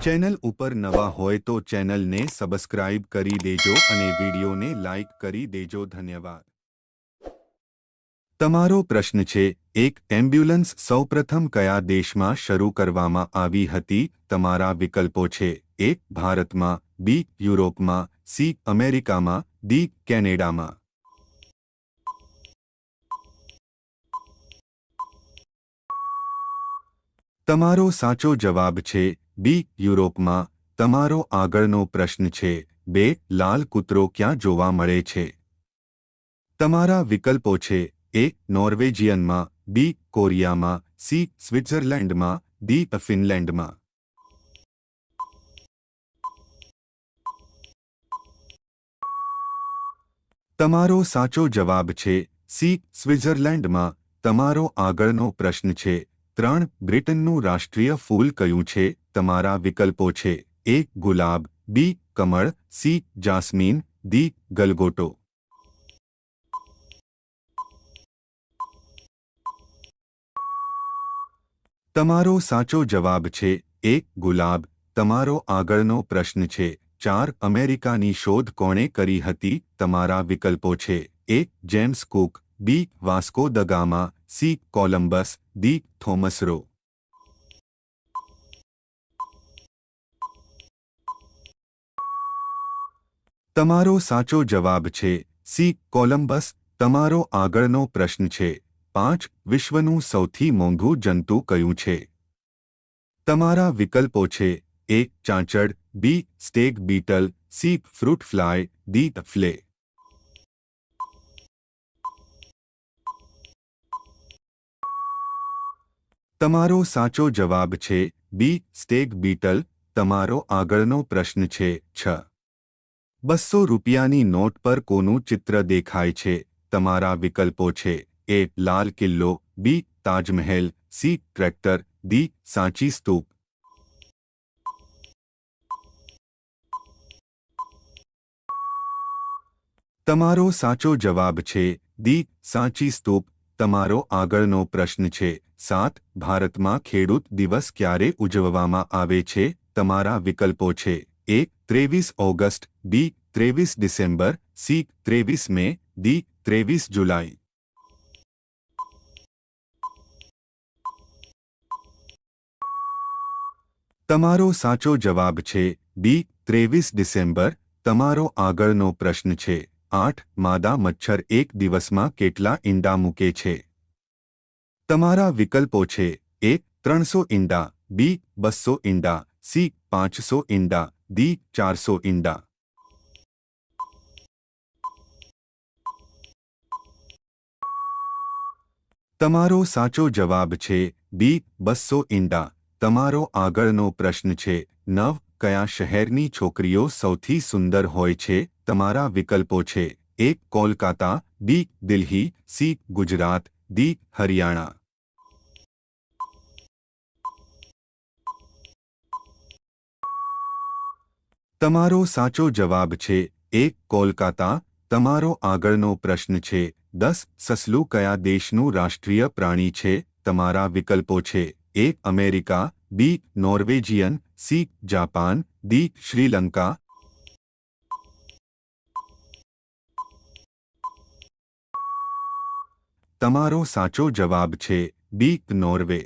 Channel ઉપર નવા હોય તો ચેનલને સબસ્ક્રાઇબ કરી દેજો અને વિડીયોને લાઇક કરી દેજો. ધન્યવાદ. તમારો પ્રશ્ન છે, એક એમ્બ્યુલન્સ સૌપ્રથમ કયા દેશમાં શરૂ કરવામાં આવી હતી? તમારા વિકલ્પો છે: એ. ભારતમાં, બી. યુરોપમાં, સી. અમેરિકામાં, ડી. કેનેડામાં. તમારો સાચો જવાબ છે બી. યુરોપમાં. તમારો આગળનો પ્રશ્ન છે, 2. લાલ કૂતરો ક્યાં જોવા મળે છે? તમારા વિકલ્પો છે: એ. નોર્વેજિયનમાં, બી. કોરિયામાં, સી. સ્વિટ્ઝરલેન્ડમાં, ડી. ફિનલેન્ડમાં. તમારો સાચો જવાબ છે સી. સ્વિટ્ઝરલેન્ડમાં. તમારો આગળનો પ્રશ્ન છે, 3. બ્રિટનનું રાષ્ટ્રીય ફૂલ કયું છે? તમારા વિકલ્પો છે: એ. ગુલાબ, બી. કમળ, સી. Jasmine, D. ગલગોટો. તમારો સાચો જવાબ છે એ. ગુલાબ. તમારો આગળનો પ્રશ્ન છે, 4. અમેરિકાની શોધ કોણે કરી હતી? તમારા વિકલ્પો છે: A. James Cook, B. Vasco da Gama, C. Columbus, D. Thomas Roe. તમારો સાચો જવાબ છે સી. કોલંબસ. તમારો આગળનો પ્રશ્ન છે, 5. વિશ્વનું સૌથી મોંઘું જંતુ કયું છે? તમારા વિકલ્પો છે: એ. ચાંચડ, B. Stag beetle, C. Fruit fly, D. Flea. તમારો સાચો જવાબ છે બી. Stag Beatle. તમારો આગળનો પ્રશ્ન છે, 6. 200 રૂપિયાની નોટ પર કોનું ચિત્ર દેખાય છે? તમારા વિકલ્પો છે: A. Lal Qila, B. Taj Mahal, C. Tractor, D. Sanchi stupa. તમારો સાચો જવાબ છે ડી. સાંચી સ્તૂપ. તમારો આગળનો પ્રશ્ન છે, 7. ભારતમાં ખેડૂત દિવસ ક્યારે ઉજવવામાં આવે છે? તમારા વિકલ્પો છે: એ. 23 ઓગસ્ટ, બી. 23 ડિસેમ્બર, સી. 23 મે, ડી. 23 જુલાઈ. તમારો સાચો જવાબ છે બી. 23 ડિસેમ્બર. તમારો આગળનો પ્રશ્ન છે, 8. માદા મચ્છર એક દિવસમાં કેટલા ઈંડા મૂકે છે? તમારા વિકલ્પો છે: એ. 300 ઈંડા, બી. 200 ઈંડા, સી. 500 ઈંડા, ડી. 400 ઈંડા. તમારો સાચો જવાબ છે બી. 200 ઈંડા. તમારો આગળનો પ્રશ્ન છે, 9. કયા શહેરની છોકરીઓ સૌથી સુંદર હોય છે? તમારા વિકલ્પો છે: એ. કોલકાતા, બી. દિલ્હી, સી. ગુજરાત, ડી. હરિયાણા. તમારો સાચો જવાબ છે એ. કોલકાતા. તમારો આગળનો પ્રશ્ન છે, 10. સસલું કયા દેશનું રાષ્ટ્રીય પ્રાણી છે? તમારા વિકલ્પો છે: A. America, B. Norwegian, C. Japan, D. Sri Lanka. તમારો સાચો જવાબ છે બી. નોર્વે.